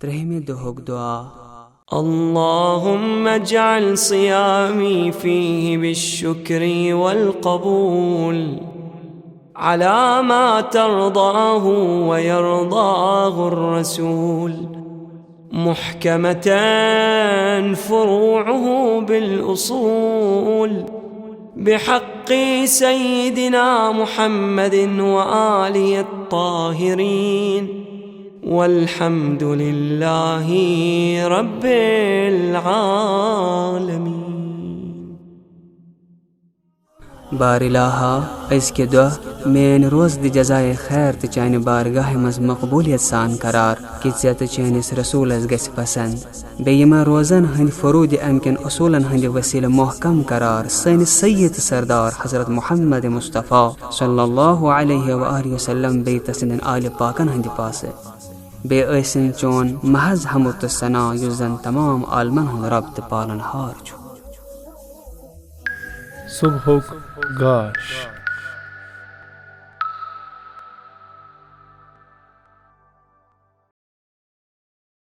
ترهمي دهوك دعاء. اللهم اجعل صيامي فيه بالشكر والقبول على ما ترضاه ويرضاه الرسول، محكمة فروعه بالأصول، بحق سيدنا محمد وآله الطاهرين، والحمد لله رب العالمين. بارلاها أزكي دو من روز دي جزاي خير تچاني بارگاه مز مقبوليت سان قرار كيتزيت چانيس رسول از گس پسند بيما روزن هند فرود امكن اصولا هند وسيله محكم قرار سين سيد سردار حضرت محمد مصطفى صلى الله عليه وآله وسلم بيتسن آل پاكن هند پاسه بي ايسن چون محض حمد السنا يزن تمام عالمن هن رب پالن هار چو. صبحك گاش